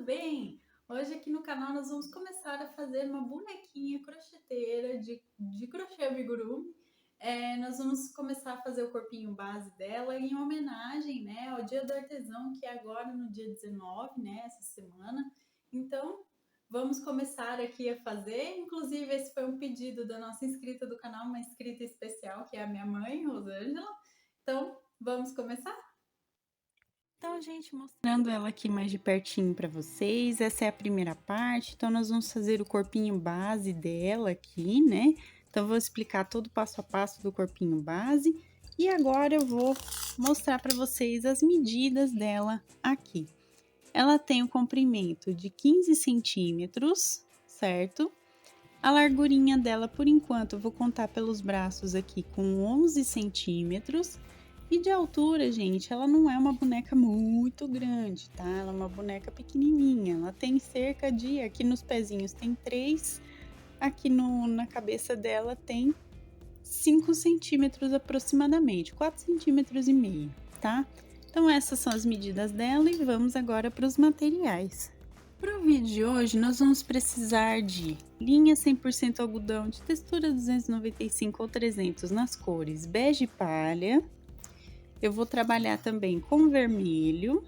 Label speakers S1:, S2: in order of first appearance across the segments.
S1: tudo bem? Hoje aqui no canal nós vamos começar a fazer uma bonequinha crocheteira de crochê amigurumi. Nós vamos começar a fazer o corpinho base dela em homenagem, né, ao Dia do Artesão, que é agora no dia 19, né, essa semana. Então, vamos começar aqui a fazer. Inclusive, esse foi um pedido da nossa inscrita do canal, uma inscrita especial, que é a minha mãe, Rosângela. Então, vamos começar? Então, gente, mostrando ela aqui mais de pertinho para vocês. Essa é a primeira parte. Então, nós vamos fazer o corpinho base dela aqui, né? Então, eu vou explicar todo o passo a passo do corpinho base. E agora eu vou mostrar para vocês as medidas dela aqui. Ela tem o comprimento de 15 centímetros, certo? A largurinha dela, por enquanto, eu vou contar pelos braços aqui com 11 centímetros. E de altura, gente, ela não é uma boneca muito grande, tá? Ela é uma boneca pequenininha. Ela tem cerca de, aqui nos pezinhos tem 3, aqui na cabeça dela tem 5 centímetros aproximadamente, 4,5 centímetros, tá? Então essas são as medidas dela e vamos agora para os materiais. Para o vídeo de hoje, nós vamos precisar de linha 100% algodão de textura 295 ou 300 nas cores bege e palha. Eu vou trabalhar também com vermelho,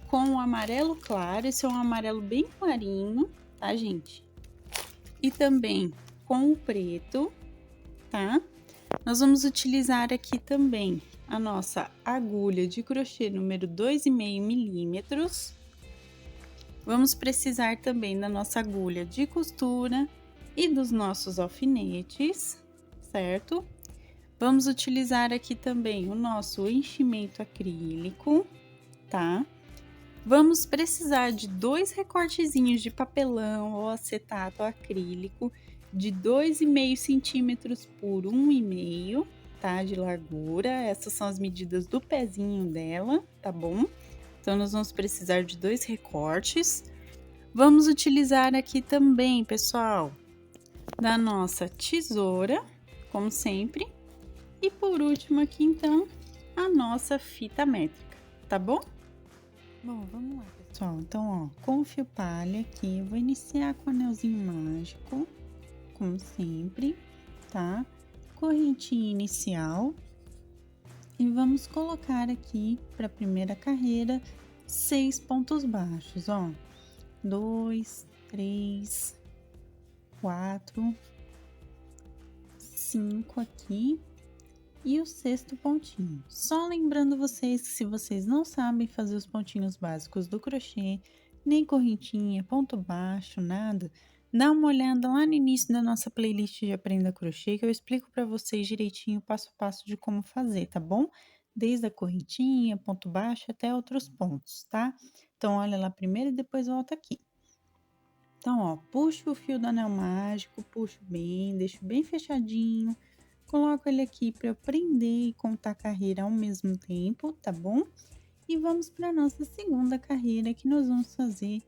S1: com o amarelo claro, esse é um amarelo bem clarinho, tá, gente? E também com o preto, tá? Nós vamos utilizar aqui também a nossa agulha de crochê número 2,5 milímetros. Vamos precisar também da nossa agulha de costura e dos nossos alfinetes, certo? Vamos utilizar aqui também o nosso enchimento acrílico, tá? Vamos precisar de 2 recortezinhos de papelão ou acetato acrílico de 2,5 centímetros por 1,5, tá? De largura. Essas são as medidas do pezinho dela, tá bom? Então, nós vamos precisar de 2 recortes. Vamos utilizar aqui também, pessoal, da nossa tesoura, como sempre. E por último aqui, então, a nossa fita métrica, tá bom? Bom, vamos lá, pessoal. Então, ó, com o fio palha aqui, eu vou iniciar com o anelzinho mágico, como sempre, tá? Correntinha inicial. E vamos colocar aqui para a primeira carreira 6 pontos baixos, ó. 2, 3, 4, 5 aqui. E o 6º pontinho. Só lembrando vocês que se vocês não sabem fazer os pontinhos básicos do crochê, nem correntinha, ponto baixo, nada, dá uma olhada lá no início da nossa playlist de Aprenda Crochê, que eu explico para vocês direitinho, passo a passo de como fazer, tá bom? Desde a correntinha, ponto baixo até outros pontos, tá? Então, olha lá primeiro e depois volta aqui. Então, ó, puxo o fio do anel mágico, puxo bem, deixo bem fechadinho. Coloco ele aqui para eu prender e contar a carreira ao mesmo tempo, tá bom? E vamos para nossa segunda carreira, que nós vamos fazer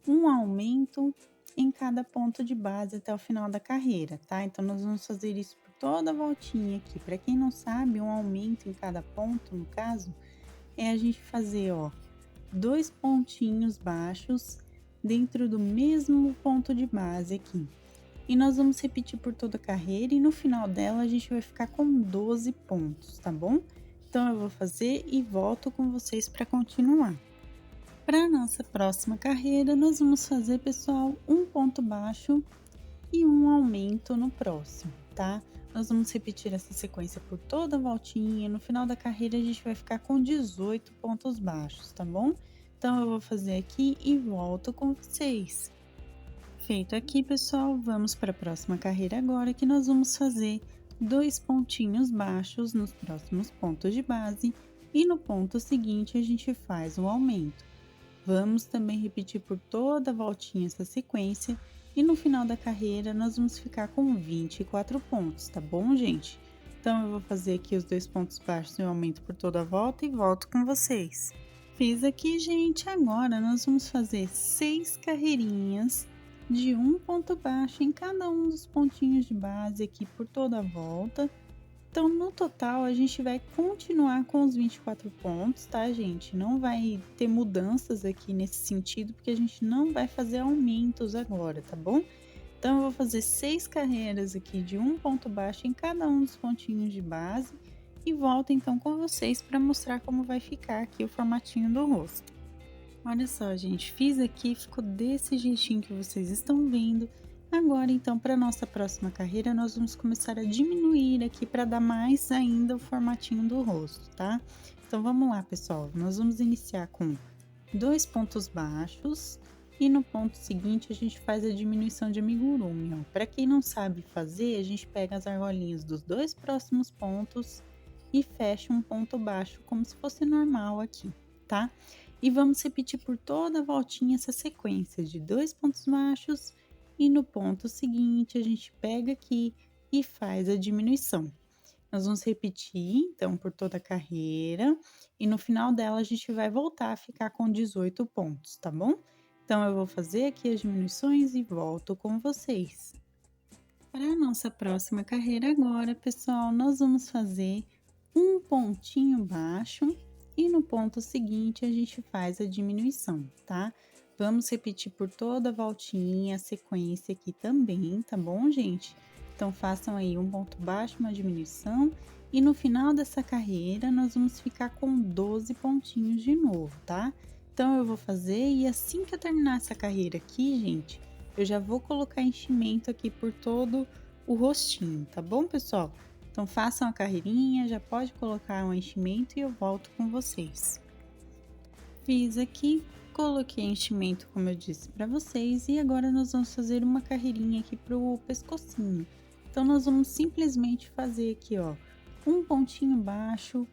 S1: um aumento em cada ponto de base até o final da carreira, tá? Então, nós vamos fazer isso por toda a voltinha aqui. Para quem não sabe, um aumento em cada ponto, no caso, é a gente fazer, ó, 2 pontinhos baixos dentro do mesmo ponto de base aqui. E nós vamos repetir por toda a carreira e no final dela a gente vai ficar com 12 pontos, tá bom? Então, eu vou fazer e volto com vocês para continuar. Para nossa próxima carreira, nós vamos fazer, pessoal, um ponto baixo e um aumento no próximo, tá? Nós vamos repetir essa sequência por toda a voltinha. No final da carreira, a gente vai ficar com 18 pontos baixos, tá bom? Então, eu vou fazer aqui e volto com vocês. Feito aqui, pessoal, vamos para a próxima carreira agora, que nós vamos fazer 2 pontinhos baixos nos próximos pontos de base e no ponto seguinte a gente faz o aumento. Vamos também repetir por toda a voltinha essa sequência e no final da carreira nós vamos ficar com 24 pontos, tá bom, gente? Então, eu vou fazer aqui os 2 pontos baixos e o aumento por toda a volta e volto com vocês. Fiz aqui, gente, agora nós vamos fazer 6 carreirinhas de um ponto baixo em cada um dos pontinhos de base aqui por toda a volta, Então, no total, a gente vai continuar com os 24 pontos, tá, gente? Não vai ter mudanças aqui nesse sentido, porque a gente não vai fazer aumentos agora, tá bom? Então, eu vou fazer 6 carreiras aqui de um ponto baixo em cada um dos pontinhos de base e volto então com vocês para mostrar como vai ficar aqui o formatinho do rosto. Olha só, gente, fiz aqui, ficou desse jeitinho que vocês estão vendo. Agora, então, para nossa próxima carreira, nós vamos começar a diminuir aqui para dar mais ainda o formatinho do rosto, tá? Então, vamos lá, pessoal. Nós vamos iniciar com 2 pontos baixos e no ponto seguinte a gente faz a diminuição de amigurumi, ó. Para quem não sabe fazer, a gente pega as argolinhas dos 2 próximos pontos e fecha um ponto baixo como se fosse normal aqui, tá? E vamos repetir por toda a voltinha essa sequência de 2 pontos baixos e no ponto seguinte a gente pega aqui e faz a diminuição. Nós vamos repetir então por toda a carreira e no final dela a gente vai voltar a ficar com 18 pontos, tá bom? Então eu vou fazer aqui as diminuições e volto com vocês. Para a nossa próxima carreira agora, pessoal, nós vamos fazer um pontinho baixo e no ponto seguinte a gente faz a diminuição, tá? Vamos repetir por toda a voltinha, a sequência aqui também, tá bom, gente? Então, façam aí um ponto baixo, uma diminuição e no final dessa carreira nós vamos ficar com 12 pontinhos de novo, tá? Então, eu vou fazer e assim que eu terminar essa carreira aqui, gente, eu já vou colocar enchimento aqui por todo o rostinho, tá bom, pessoal? Então, façam a carreirinha, já pode colocar um enchimento e eu volto com vocês. Fiz aqui, coloquei enchimento, como eu disse para vocês, e agora nós vamos fazer uma carreirinha aqui pro pescocinho. Então, nós vamos simplesmente fazer aqui, ó, um pontinho baixo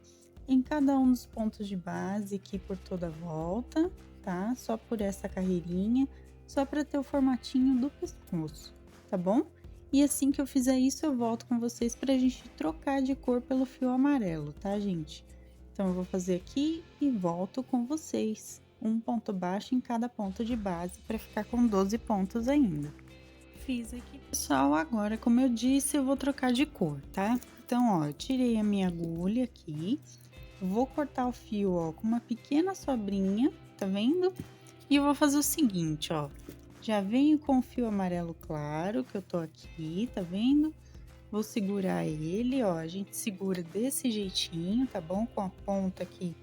S1: em cada um dos pontos de base aqui por toda a volta, tá? Só por essa carreirinha, só para ter o formatinho do pescoço, tá bom? E assim que eu fizer isso, eu volto com vocês para a gente trocar de cor pelo fio amarelo, tá, gente? Então, eu vou fazer aqui e volto com vocês. Um ponto baixo em cada ponto de base para ficar com 12 pontos ainda. Fiz aqui, pessoal. Agora, como eu disse, eu vou trocar de cor, tá? Então, ó, eu tirei a minha agulha aqui. Vou cortar o fio, ó, com uma pequena sobrinha, tá vendo? E eu vou fazer o seguinte, ó. Já venho com o fio amarelo claro, que eu tô aqui, tá vendo? Vou segurar ele, ó, a gente segura desse jeitinho, tá bom? Com a ponta aqui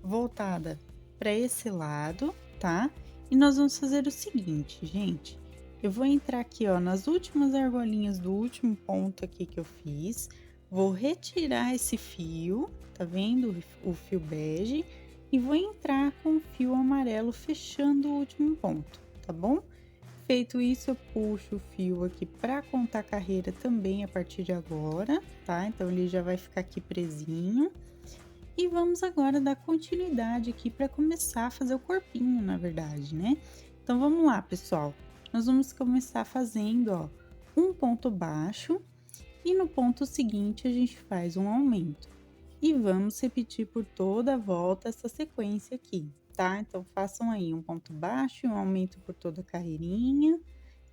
S1: voltada para esse lado, tá? E nós vamos fazer o seguinte, gente. Eu vou entrar aqui, ó, nas últimas argolinhas do último ponto aqui que eu fiz. Vou retirar esse fio, tá vendo? O fio bege. E vou entrar com o fio amarelo fechando o último ponto, tá bom? Feito isso, eu puxo o fio aqui para contar a carreira também a partir de agora, tá? Então, ele já vai ficar aqui presinho. E vamos agora dar continuidade aqui para começar a fazer o corpinho, na verdade, né? Então, vamos lá, pessoal. Nós vamos começar fazendo, ó, um ponto baixo e no ponto seguinte a gente faz um aumento. E vamos repetir por toda a volta essa sequência aqui, tá? Então, façam aí um ponto baixo e um aumento por toda a carreirinha.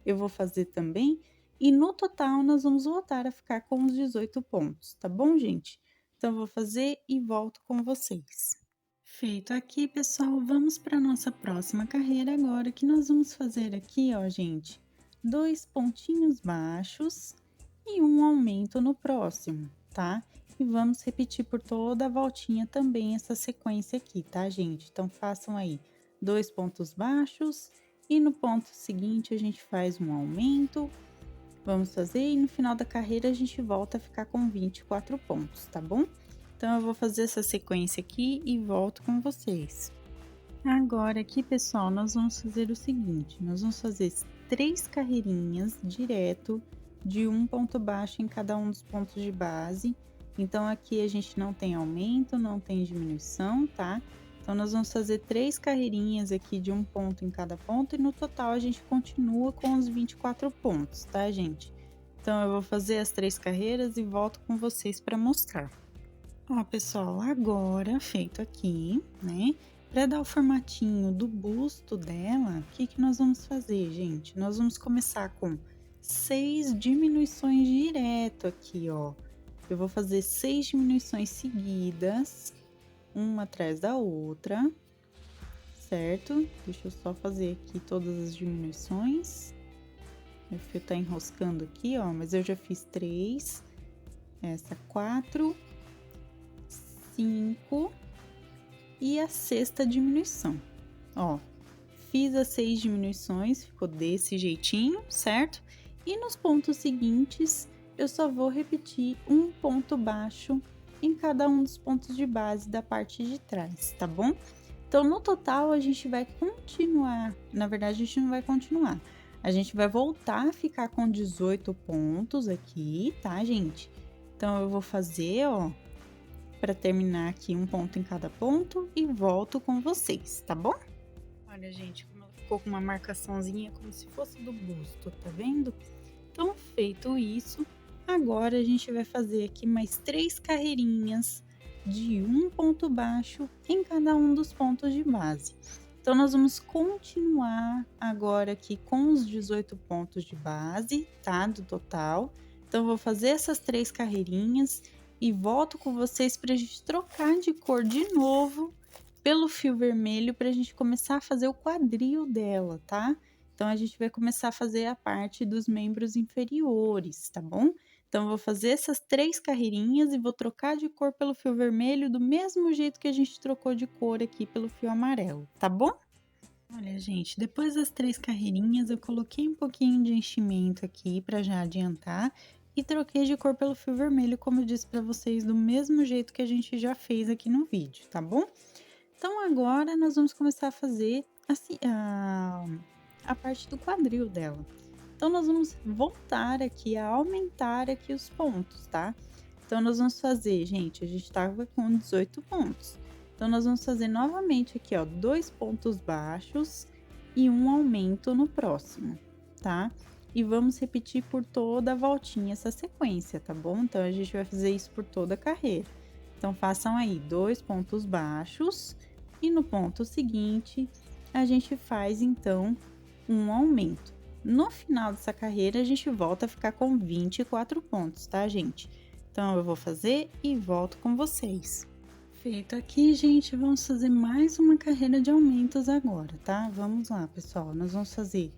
S1: Eu vou fazer também. E no total, nós vamos voltar a ficar com os 18 pontos, tá bom, gente? Então, eu vou fazer e volto com vocês. Feito aqui, pessoal, vamos para nossa próxima carreira agora, que nós vamos fazer aqui, ó, gente, 2 pontinhos baixos e um aumento no próximo, tá? E vamos repetir por toda a voltinha também essa sequência aqui, tá, gente? Então, façam aí 2 pontos baixos e no ponto seguinte a gente faz um aumento. Vamos fazer e no final da carreira a gente volta a ficar com 24 pontos, tá bom? Então, eu vou fazer essa sequência aqui e volto com vocês. Agora aqui, pessoal, nós vamos fazer o seguinte, nós vamos fazer 3 carreirinhas direto de um ponto baixo em cada um dos pontos de base. Então, aqui a gente não tem aumento, não tem diminuição, tá? Então, nós vamos fazer 3 carreirinhas aqui de um ponto em cada ponto e no total a gente continua com os 24 pontos, tá, gente? Então, eu vou fazer as 3 carreiras e volto com vocês para mostrar. Ó, pessoal, agora feito aqui, né? Para dar o formatinho do busto dela, o que nós vamos fazer, gente? Nós vamos começar com 6 diminuições direto aqui, ó.
S2: eu vou fazer 6 diminuições seguidas, uma atrás da outra, certo? Deixa eu só fazer aqui todas as diminuições. Meu fio tá enroscando aqui, ó, mas eu já fiz 3, essa 4, 5 e a sexta diminuição. Ó, fiz as 6 diminuições, ficou desse jeitinho, certo? E nos pontos seguintes, eu só vou repetir um ponto baixo em cada um dos pontos de base da parte de trás, tá bom? Então, no total, a gente vai continuar, na verdade, a gente não vai continuar. A gente vai voltar a ficar com 18 pontos aqui, tá, gente? Então, eu vou fazer, ó, para terminar aqui um ponto em cada ponto e volto com vocês, tá bom? Olha, gente, como ela ficou com uma marcaçãozinha como se fosse do busto, tá vendo? Então, feito isso, agora a gente vai fazer aqui mais 3 carreirinhas de um ponto baixo em cada um dos pontos de base. Então, nós vamos continuar agora aqui com os 18 pontos de base, tá? Do total. Então, eu vou fazer essas 3 carreirinhas e volto com vocês para a gente trocar de cor de novo pelo fio vermelho para a gente começar a fazer o quadril dela, tá? Então, a gente vai começar a fazer a parte dos membros inferiores, tá bom? Então, eu vou fazer essas 3 carreirinhas e vou trocar de cor pelo fio vermelho do mesmo jeito que a gente trocou de cor aqui pelo fio amarelo, tá bom? Olha, gente, depois das 3 carreirinhas, eu coloquei um pouquinho de enchimento aqui para já adiantar e troquei de cor pelo fio vermelho, como eu disse para vocês, do mesmo jeito que a gente já fez aqui no vídeo, tá bom? Então, agora nós vamos começar a fazer assim, a parte do quadril dela. Então, nós vamos voltar aqui a aumentar aqui os pontos, tá? Então, nós vamos fazer, gente, a gente tava com 18 pontos. Então, nós vamos fazer novamente aqui, ó, 2 pontos baixos e um aumento no próximo, tá? E vamos repetir por toda a voltinha essa sequência, tá bom? Então, a gente vai fazer isso por toda a carreira. Então, façam aí 2 pontos baixos e no ponto seguinte, a gente faz, então, um aumento. No final dessa carreira, a gente volta a ficar com 24 pontos, tá, gente? Então, eu vou fazer e volto com vocês. Feito aqui, gente, vamos fazer mais uma carreira de aumentos agora, tá? Vamos lá, pessoal. Nós vamos fazer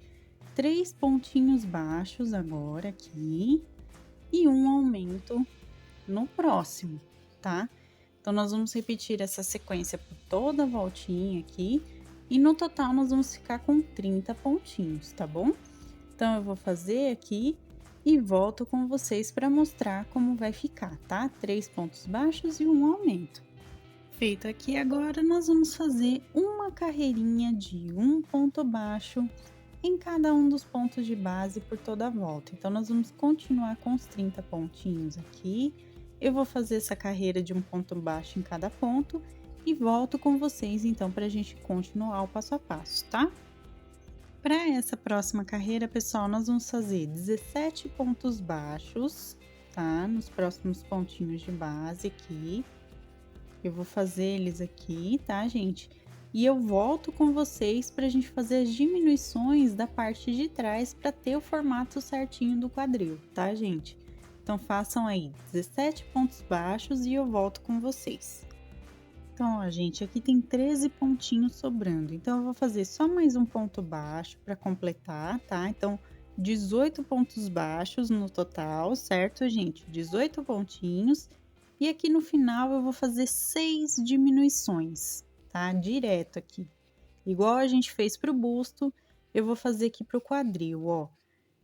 S2: 3 pontinhos baixos agora aqui e um aumento no próximo, tá? Então, nós vamos repetir essa sequência por toda a voltinha aqui e no total nós vamos ficar com 30 pontinhos, tá bom? Então, eu vou fazer aqui e volto com vocês para mostrar como vai ficar, tá? 3 pontos baixos e um aumento. Feito aqui, agora nós vamos fazer uma carreirinha de um ponto baixo em cada um dos pontos de base por toda a volta. Então, nós vamos continuar com os 30 pontinhos aqui. Eu vou fazer essa carreira de um ponto baixo em cada ponto e volto com vocês, então, para a gente continuar o passo a passo, tá? Para essa próxima carreira, pessoal, nós vamos fazer 17 pontos baixos, tá? Nos próximos pontinhos de base aqui. Eu vou fazer eles aqui, tá, gente? E eu volto com vocês para a gente fazer as diminuições da parte de trás para ter o formato certinho do quadril, tá, gente? Então, façam aí 17 pontos baixos e eu volto com vocês. Então, ó, gente, aqui tem 13 pontinhos sobrando. Então, eu vou fazer só mais um ponto baixo para completar, tá? Então, 18 pontos baixos no total, certo, gente? 18 pontinhos. E aqui no final, eu vou fazer 6 diminuições, tá? Direto aqui. Igual a gente fez para o busto, eu vou fazer aqui para o quadril, ó.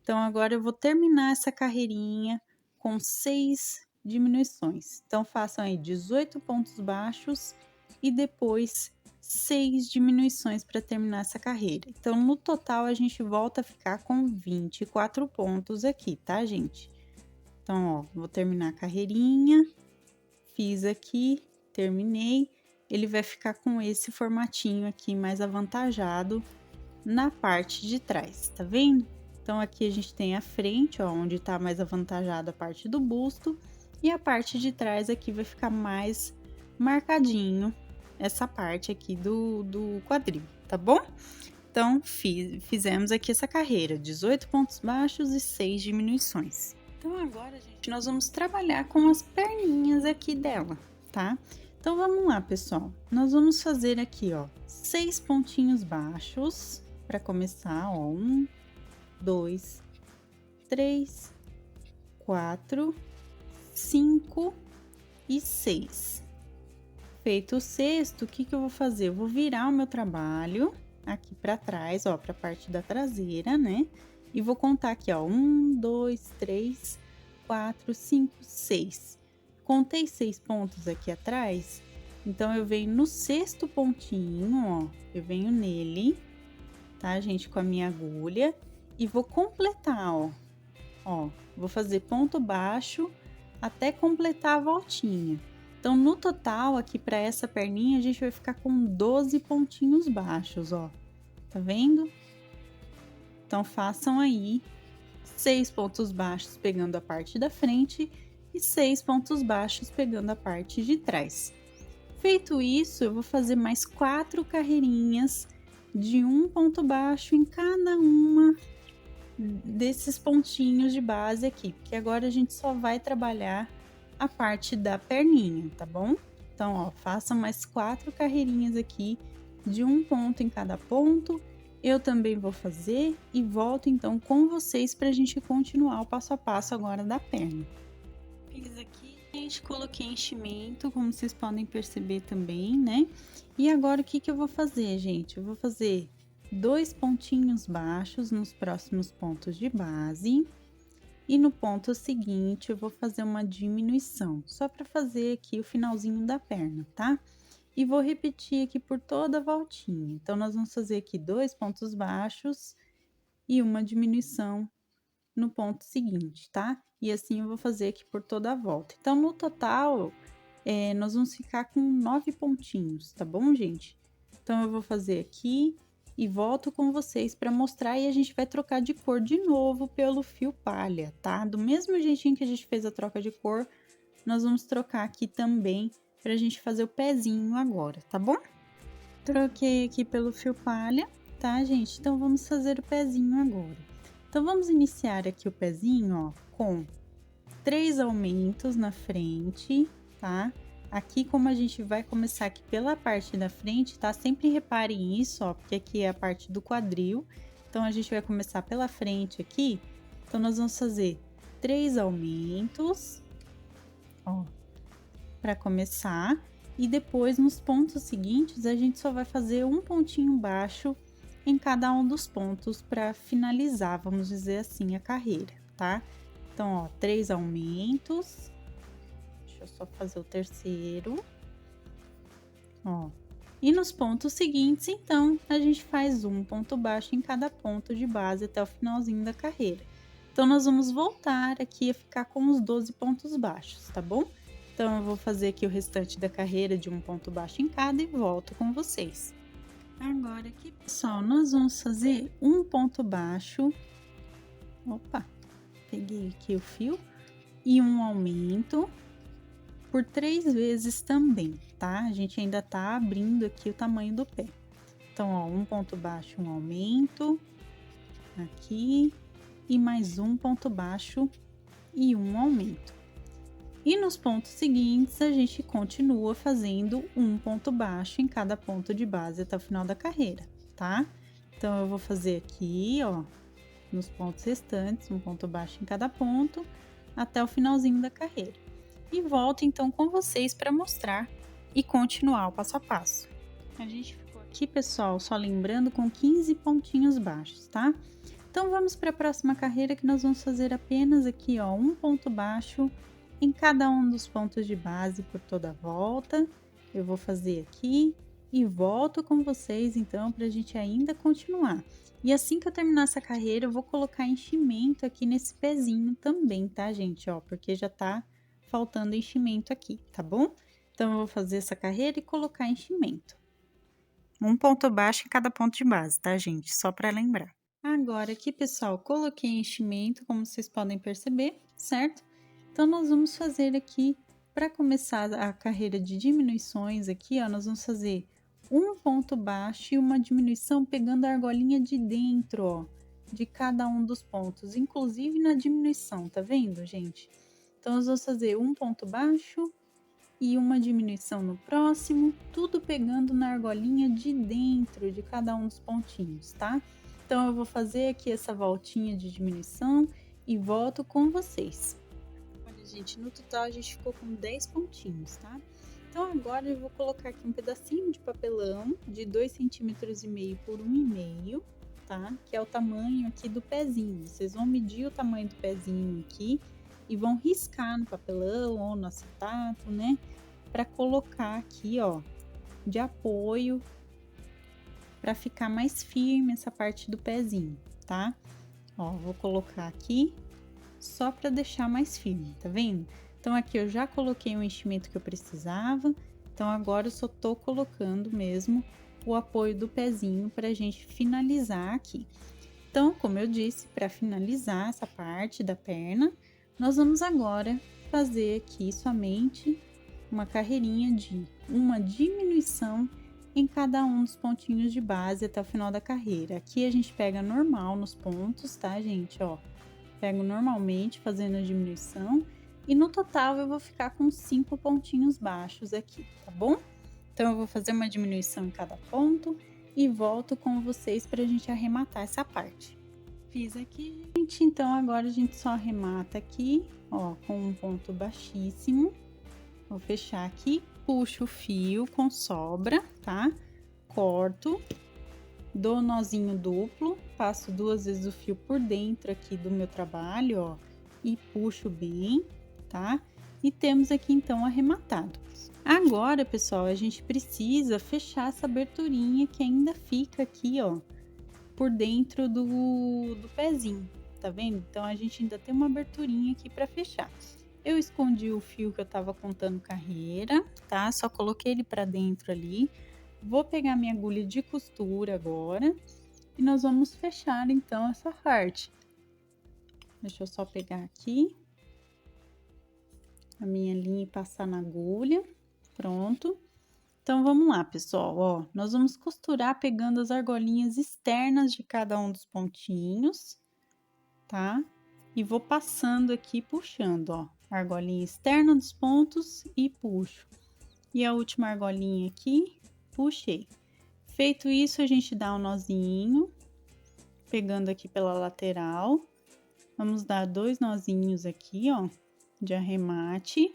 S2: Então, agora eu vou terminar essa carreirinha com 6 diminuições. Então, façam aí 18 pontos baixos e depois 6 diminuições para terminar essa carreira. Então, no total, a gente volta a ficar com 24 pontos aqui, tá, gente? Então, ó, vou terminar a carreirinha, fiz aqui, terminei. Ele vai ficar com esse formatinho aqui mais avantajado na parte de trás, tá vendo? Então, aqui a gente tem a frente, ó, onde tá mais avantajado a parte do busto, e a parte de trás aqui vai ficar mais marcadinho, essa parte aqui do quadril, tá bom? Então, fizemos aqui essa carreira, 18 pontos baixos e 6 diminuições. Então agora, gente, nós vamos trabalhar com as perninhas aqui dela, tá? Então vamos lá, pessoal. Nós vamos fazer aqui, ó, 6 pontinhos baixos para começar, ó. 1, 2, 3, 4, 5 e 6. Feito o sexto, o que que eu vou fazer? Eu vou virar o meu trabalho aqui para trás, ó, para a parte da traseira, né? E vou contar aqui, ó, 1, 2, 3, 4, 5, 6. Contei 6 pontos aqui atrás, então eu venho no sexto pontinho, ó, eu venho nele, tá, gente, com a minha agulha e vou completar, ó, vou fazer ponto baixo até completar a voltinha. Então, no total, aqui para essa perninha, a gente vai ficar com 12 pontinhos baixos, ó, tá vendo? Então, façam aí 6 pontos baixos pegando a parte da frente e 6 pontos baixos pegando a parte de trás. Feito isso, eu vou fazer mais 4 carreirinhas de um ponto baixo em cada uma desses pontinhos de base aqui, porque agora a gente só vai trabalhar a parte da perninha, tá bom? Então, ó, façam mais 4 carreirinhas aqui de um ponto em cada ponto. Eu também vou fazer e volto então com vocês para a gente continuar o passo a passo agora da perna. Fiz aqui, gente, coloquei enchimento, como vocês podem perceber também, né? E agora o que que eu vou fazer, gente? Eu vou fazer 2 pontinhos baixos nos próximos pontos de base. E no ponto seguinte, eu vou fazer uma diminuição, só para fazer aqui o finalzinho da perna, tá? E vou repetir aqui por toda a voltinha. Então, nós vamos fazer aqui 2 pontos baixos e uma diminuição no ponto seguinte, tá? E assim eu vou fazer aqui por toda a volta. Então, no total, nós vamos ficar com 9 pontinhos, tá bom, gente? Então, eu vou fazer aqui e volto com vocês para mostrar e a gente vai trocar de cor de novo pelo fio palha, tá? Do mesmo jeitinho que a gente fez a troca de cor, nós vamos trocar aqui também pra gente fazer o pezinho agora, tá bom? Troquei aqui pelo fio palha, tá, gente? Então, vamos fazer o pezinho agora. Então, vamos iniciar aqui o pezinho, ó, com 3 aumentos na frente, tá? Aqui, como a gente vai começar aqui pela parte da frente, tá? Sempre reparem isso, ó, porque aqui é a parte do quadril. Então, a gente vai começar pela frente aqui. Então, nós vamos fazer 3 aumentos, ó, para começar, e depois nos pontos seguintes a gente só vai fazer um pontinho baixo em cada um dos pontos para finalizar, vamos dizer assim, a carreira, tá? Então, ó, 3 aumentos. Deixa eu só fazer o terceiro. Ó. E nos pontos seguintes, então, a gente faz um ponto baixo em cada ponto de base até o finalzinho da carreira. Então, nós vamos voltar aqui a ficar com os 12 pontos baixos, tá bom? Então, eu vou fazer aqui o restante da carreira de um ponto baixo em cada e volto com vocês. Agora aqui, pessoal, nós vamos fazer um ponto baixo. Opa, peguei aqui o fio. E um aumento por 3 vezes também, tá? A gente ainda tá abrindo aqui o tamanho do pé. Então, ó, um ponto baixo, um aumento. Aqui. E mais um ponto baixo e um aumento. E nos pontos seguintes, a gente continua fazendo um ponto baixo em cada ponto de base até o final da carreira, tá? Então, eu vou fazer aqui, ó, nos pontos restantes, um ponto baixo em cada ponto, até o finalzinho da carreira. E volto, então, com vocês para mostrar e continuar o passo a passo. A gente ficou aqui, pessoal, só lembrando, com 15 pontinhos baixos, tá? Então, vamos para a próxima carreira, que nós vamos fazer apenas aqui, ó, um ponto baixo em cada um dos pontos de base por toda a volta. Eu vou fazer aqui e volto com vocês, então, para a gente ainda continuar. E assim que eu terminar essa carreira, eu vou colocar enchimento aqui nesse pezinho também, tá, gente? Ó, porque já tá faltando enchimento aqui, tá bom? Então, eu vou fazer essa carreira e colocar enchimento. Um ponto baixo em cada ponto de base, tá, gente? Só para lembrar. Agora aqui, pessoal, coloquei enchimento, como vocês podem perceber, certo? Então, nós vamos fazer aqui, para começar a carreira de diminuições aqui, ó, nós vamos fazer um ponto baixo e uma diminuição pegando a argolinha de dentro, ó, de cada um dos pontos, inclusive na diminuição, tá vendo, gente? Então, nós vamos fazer um ponto baixo e uma diminuição no próximo, tudo pegando na argolinha de dentro de cada um dos pontinhos, tá? Então, eu vou fazer aqui essa voltinha de diminuição e volto com vocês. Olha, gente, no total a gente ficou com 10 pontinhos, tá? Então, agora eu vou colocar aqui um pedacinho de papelão de 2,5 cm por 1,5 cm, tá? Que é o tamanho aqui do pezinho. Vocês vão medir o tamanho do pezinho aqui e vão riscar no papelão ou no acetato, né? Para colocar aqui, ó, de apoio, para ficar mais firme essa parte do pezinho, tá? Ó, vou colocar aqui só para deixar mais firme, tá vendo? Então, aqui eu já coloquei o enchimento que eu precisava, então agora eu só tô colocando mesmo o apoio do pezinho pra gente finalizar aqui. Então, como eu disse, para finalizar essa parte da perna, nós vamos agora fazer aqui somente uma carreirinha de uma diminuição em cada um dos pontinhos de base até o final da carreira. Aqui a gente pega normal nos pontos, tá, gente? Ó, pego normalmente fazendo a diminuição e no total eu vou ficar com 5 pontinhos baixos aqui, tá bom? Então eu vou fazer uma diminuição em cada ponto e volto com vocês para a gente arrematar essa parte. Fiz aqui, gente, então agora a gente só arremata aqui, ó, com um ponto baixíssimo. Vou fechar aqui, puxo o fio com sobra, tá? Corto, dou nozinho duplo, passo 2 vezes o fio por dentro aqui do meu trabalho, ó, e puxo bem, tá? E temos aqui então arrematado. Agora, pessoal, a gente precisa fechar essa aberturinha que ainda fica aqui, ó, por dentro do pezinho, tá vendo? Então, a gente ainda tem uma aberturinha aqui para fechar. Eu escondi o fio que eu tava contando carreira, tá? Só coloquei ele para dentro ali. Vou pegar minha agulha de costura agora e nós vamos fechar então essa parte. Deixa eu só pegar aqui a minha linha e passar na agulha. Pronto. Então, vamos lá, pessoal, ó. Nós vamos costurar pegando as argolinhas externas de cada um dos pontinhos, tá? E vou passando aqui, puxando, ó. Argolinha externa dos pontos e puxo. E a última argolinha aqui, puxei. Feito isso, a gente dá um nozinho, pegando aqui pela lateral. Vamos dar 2 nozinhos aqui, ó, de arremate.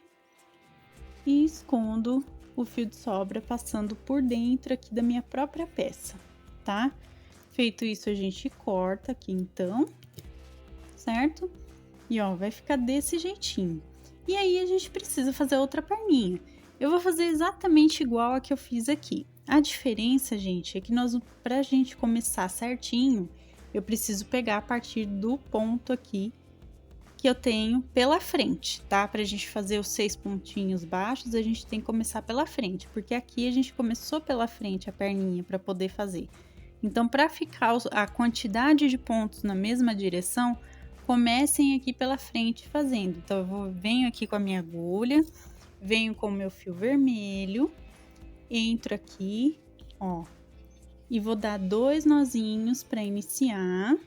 S2: E escondo o fio de sobra passando por dentro aqui da minha própria peça, tá? Feito isso, a gente corta aqui então, certo? E ó, vai ficar desse jeitinho. E aí, a gente precisa fazer outra perninha. Eu vou fazer exatamente igual a que eu fiz aqui. A diferença, gente, é que pra gente começar certinho, eu preciso pegar a partir do ponto aqui que eu tenho pela frente, tá? Pra gente fazer os 6 pontinhos baixos, a gente tem que começar pela frente, porque aqui a gente começou pela frente a perninha para poder fazer. Então, para ficar a quantidade de pontos na mesma direção, comecem aqui pela frente fazendo. Então, venho aqui com a minha agulha, venho com o meu fio vermelho, entro aqui, ó, e vou dar 2 nozinhos para iniciar,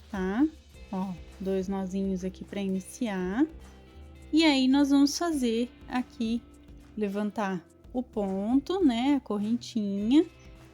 S2: tá? Ó, 2 nozinhos aqui para iniciar. E aí, nós vamos fazer aqui, levantar o ponto, né, a correntinha.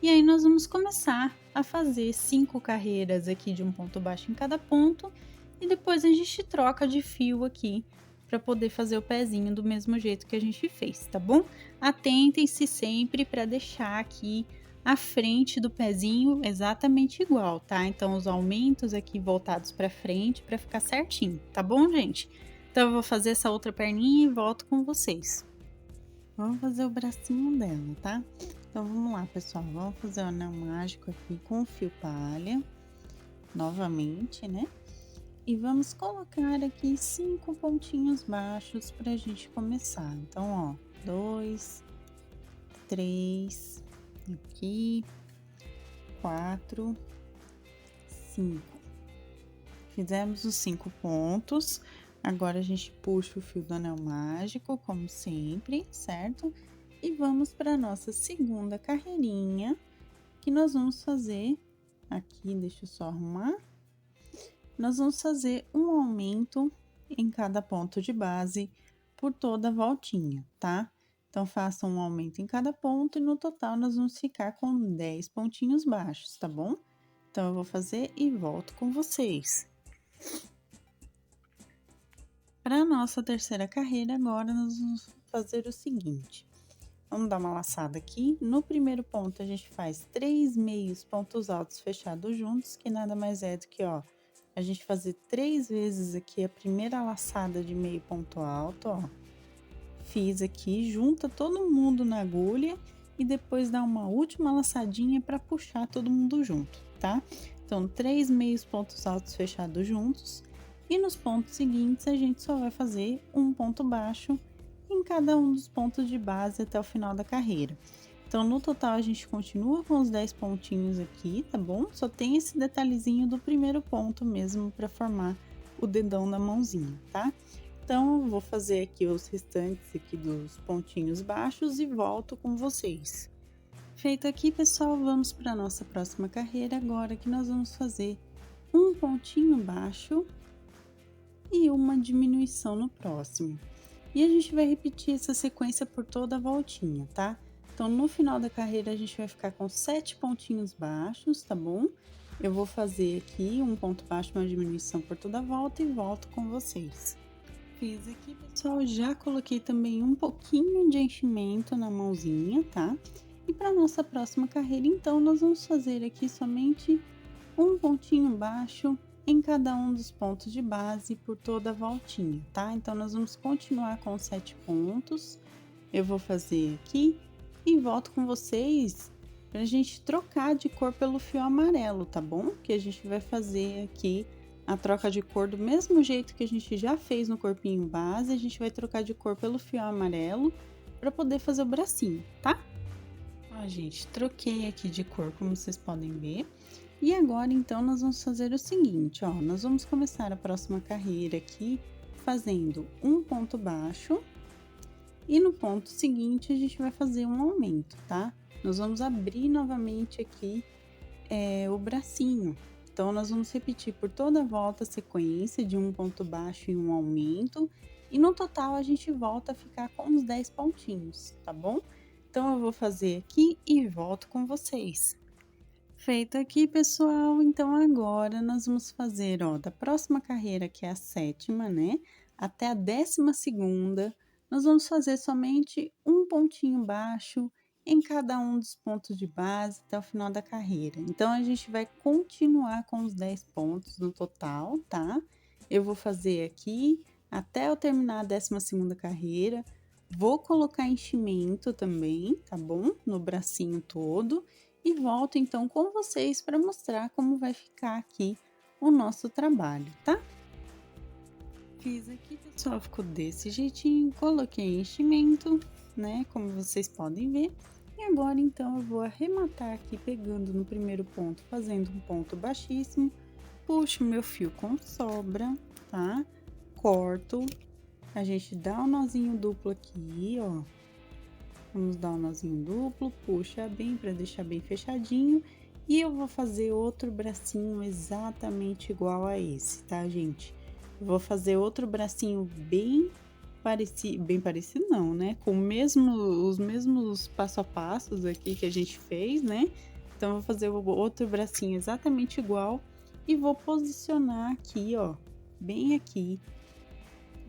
S2: E aí, nós vamos começar a fazer 5 carreiras aqui de um ponto baixo em cada ponto. E depois a gente troca de fio aqui para poder fazer o pezinho do mesmo jeito que a gente fez, tá bom? Atentem-se sempre para deixar aqui a frente do pezinho exatamente igual, tá? Então, os aumentos aqui voltados para frente para ficar certinho, tá bom, gente? Então, eu vou fazer essa outra perninha e volto com vocês. Vamos fazer o bracinho dela, tá? Então, vamos lá, pessoal. Vamos fazer o anel mágico aqui com o fio palha, novamente, né? E vamos colocar aqui 5 pontinhos baixos pra gente começar. Então, ó, 2, 3... aqui, 4, 5. Fizemos os 5 pontos. Agora, a gente puxa o fio do anel mágico, como sempre, certo? E vamos para nossa segunda carreirinha, que nós vamos fazer aqui, deixa eu só arrumar. Nós vamos fazer um aumento em cada ponto de base por toda a voltinha, tá? Então, faça um aumento em cada ponto e no total nós vamos ficar com 10 pontinhos baixos, tá bom? Então, eu vou fazer e volto com vocês. Para a nossa terceira carreira, agora nós vamos fazer o seguinte. Vamos dar uma laçada aqui. No primeiro ponto, a gente faz 3 meios pontos altos fechados juntos, que nada mais é do que, ó, a gente fazer 3 vezes aqui a primeira laçada de meio ponto alto, ó. Fiz aqui, junta todo mundo na agulha e depois dá uma última laçadinha para puxar todo mundo junto, tá? Então, 3 meios pontos altos fechados juntos. E nos pontos seguintes, a gente só vai fazer um ponto baixo em cada um dos pontos de base até o final da carreira. Então, no total, a gente continua com os 10 pontinhos aqui, tá bom? Só tem esse detalhezinho do primeiro ponto mesmo para formar o dedão da mãozinha, tá? Então, eu vou fazer aqui os restantes aqui dos pontinhos baixos e volto com vocês. Feito aqui, pessoal, vamos para a nossa próxima carreira agora, que nós vamos fazer um pontinho baixo e uma diminuição no próximo. E a gente vai repetir essa sequência por toda a voltinha, tá? Então, no final da carreira, a gente vai ficar com 7 pontinhos baixos, tá bom? Eu vou fazer aqui um ponto baixo, uma diminuição por toda a volta e volto com vocês. Fiz aqui, pessoal, já coloquei também um pouquinho de enchimento na mãozinha, tá? E para nossa próxima carreira, então, nós vamos fazer aqui somente um pontinho baixo em cada um dos pontos de base por toda a voltinha, tá? Então, nós vamos continuar com 7 pontos. Eu vou fazer aqui e volto com vocês pra gente trocar de cor pelo fio amarelo, tá bom? Que a gente vai fazer aqui a troca de cor do mesmo jeito que a gente já fez no corpinho base, a gente vai trocar de cor pelo fio amarelo para poder fazer o bracinho, tá? Ó, gente, troquei aqui de cor, como vocês podem ver. E agora, então, nós vamos fazer o seguinte, ó, nós vamos começar a próxima carreira aqui fazendo um ponto baixo e no ponto seguinte a gente vai fazer um aumento, tá? Nós vamos abrir novamente aqui o bracinho. Então, nós vamos repetir por toda a volta a sequência de um ponto baixo e um aumento. E no total, a gente volta a ficar com uns 10 pontinhos, tá bom? Então, eu vou fazer aqui e volto com vocês. Feito aqui, pessoal, então agora nós vamos fazer, ó, da próxima carreira, que é a 7ª, né? Até a 12ª, nós vamos fazer somente um pontinho baixo em cada um dos pontos de base até o final da carreira. Então, a gente vai continuar com os 10 pontos no total, tá? Eu vou fazer aqui até eu terminar a 12ª carreira. Vou colocar enchimento também, tá bom? No bracinho todo. E volto, então, com vocês para mostrar como vai ficar aqui o nosso trabalho, tá? Fiz aqui, pessoal, ficou desse jeitinho. Coloquei enchimento, né? Como vocês podem ver. E agora, então, eu vou arrematar aqui, pegando no primeiro ponto, fazendo um ponto baixíssimo. Puxo meu fio com sobra, tá? Corto. A gente dá um nozinho duplo aqui, ó. Vamos dar um nozinho duplo, puxa bem para deixar bem fechadinho. E eu vou fazer outro bracinho exatamente igual a esse, tá, gente? Eu vou fazer outro bracinho bem parecido não, né? Com os mesmos passo a passos aqui que a gente fez, né? Então, eu vou fazer o outro bracinho exatamente igual e vou posicionar aqui, ó, bem aqui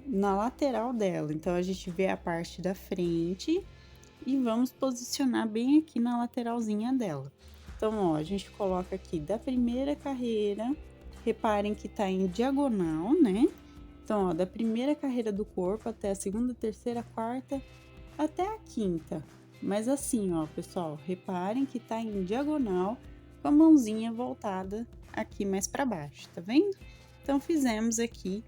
S2: na lateral dela. Então, a gente vê a parte da frente e vamos posicionar bem aqui na lateralzinha dela. Então, ó, a gente coloca aqui da primeira carreira, reparem que tá em diagonal, né? Então, ó, da primeira carreira do corpo até a segunda, terceira, quarta, até a quinta. Mas assim, ó, pessoal, reparem que tá em diagonal, com a mãozinha voltada aqui mais para baixo, tá vendo? Então, fizemos aqui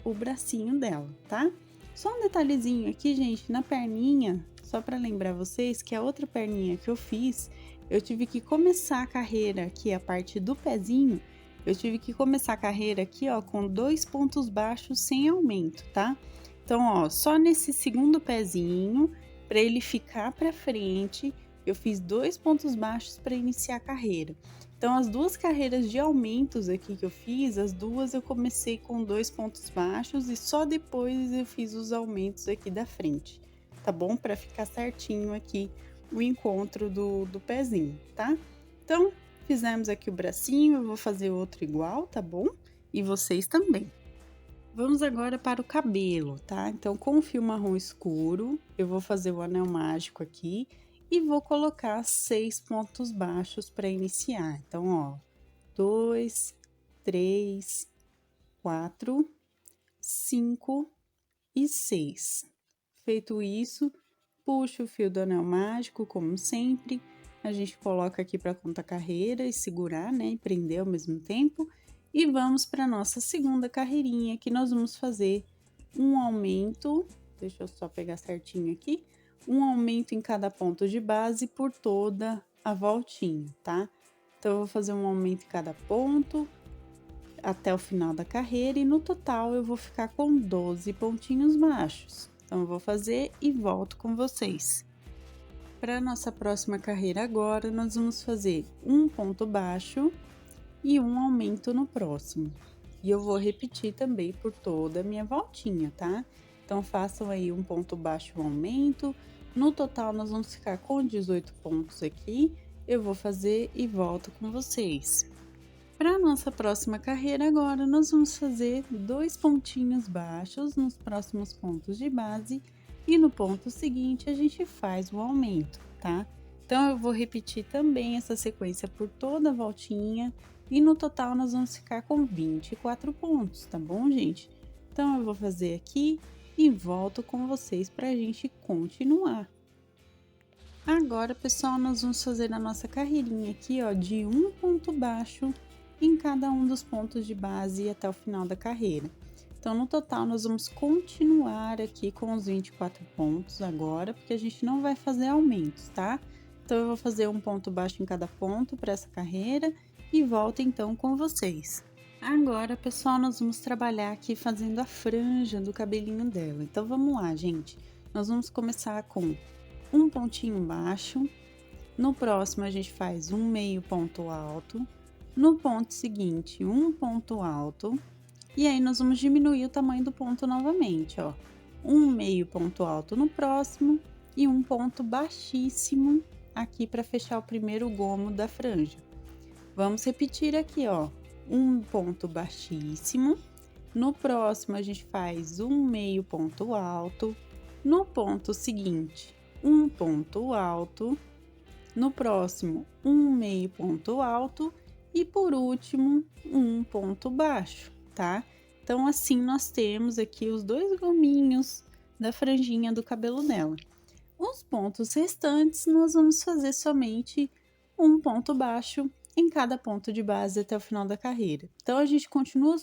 S2: o bracinho dela, tá? Só um detalhezinho aqui, gente, na perninha, só para lembrar vocês que a outra perninha que eu fiz, eu tive que começar a carreira aqui, a parte do pezinho, eu tive que começar a carreira aqui, ó, com 2 pontos baixos sem aumento, tá? Então, ó, só nesse segundo pezinho, para ele ficar para frente, eu fiz 2 pontos baixos para iniciar a carreira. Então, as 2 carreiras de aumentos aqui que eu fiz, as 2 eu comecei com 2 pontos baixos e só depois eu fiz os aumentos aqui da frente, tá bom? Para ficar certinho aqui o encontro do pezinho, tá? Então, fizemos aqui o bracinho, eu vou fazer outro igual, tá bom? E vocês também. Vamos agora para o cabelo, tá? Então, com o fio marrom escuro, eu vou fazer o anel mágico aqui e vou colocar 6 pontos baixos para iniciar. Então, ó, 2, 3, 4, 5 e 6. Feito isso, puxo o fio do anel mágico, como sempre. A gente coloca aqui para contar carreira e segurar, né? E prender ao mesmo tempo. E vamos para nossa segunda carreirinha, que nós vamos fazer um aumento. Deixa eu só pegar certinho aqui. Um aumento em cada ponto de base por toda a voltinha, tá? Então, eu vou fazer um aumento em cada ponto até o final da carreira e no total eu vou ficar com 12 pontinhos baixos. Então, eu vou fazer e volto com vocês. Para nossa próxima carreira agora, nós vamos fazer um ponto baixo e um aumento no próximo. E eu vou repetir também por toda a minha voltinha, tá? Então, façam aí um ponto baixo e um aumento. No total, nós vamos ficar com 18 pontos aqui. Eu vou fazer e volto com vocês. Para nossa próxima carreira agora, nós vamos fazer 2 pontinhos baixos nos próximos pontos de base e no ponto seguinte a gente faz o aumento, tá? Então, eu vou repetir também essa sequência por toda a voltinha e no total nós vamos ficar com 24 pontos, tá bom, gente? Então, eu vou fazer aqui e volto com vocês para a gente continuar. Agora, pessoal, nós vamos fazer a nossa carreirinha aqui, ó, de um ponto baixo em cada um dos pontos de base até o final da carreira. Então, no total, nós vamos continuar aqui com os 24 pontos agora, porque a gente não vai fazer aumentos, tá? Então, eu vou fazer um ponto baixo em cada ponto para essa carreira e volto então com vocês. Agora, pessoal, nós vamos trabalhar aqui fazendo a franja do cabelinho dela. Então, vamos lá, gente. Nós vamos começar com um pontinho baixo. No próximo, a gente faz um meio ponto alto. No ponto seguinte, um ponto alto. E aí, nós vamos diminuir o tamanho do ponto novamente, ó. Um meio ponto alto no próximo e um ponto baixíssimo aqui para fechar o primeiro gomo da franja. Vamos repetir aqui, ó. Um ponto baixíssimo. No próximo, a gente faz um meio ponto alto. No ponto seguinte, um ponto alto. No próximo, um meio ponto alto. E por último, um ponto baixo, tá? Então, assim, nós temos aqui os 2 gominhos da franjinha do cabelo dela. Os pontos restantes, nós vamos fazer somente um ponto baixo em cada ponto de base até o final da carreira. Então, a gente continua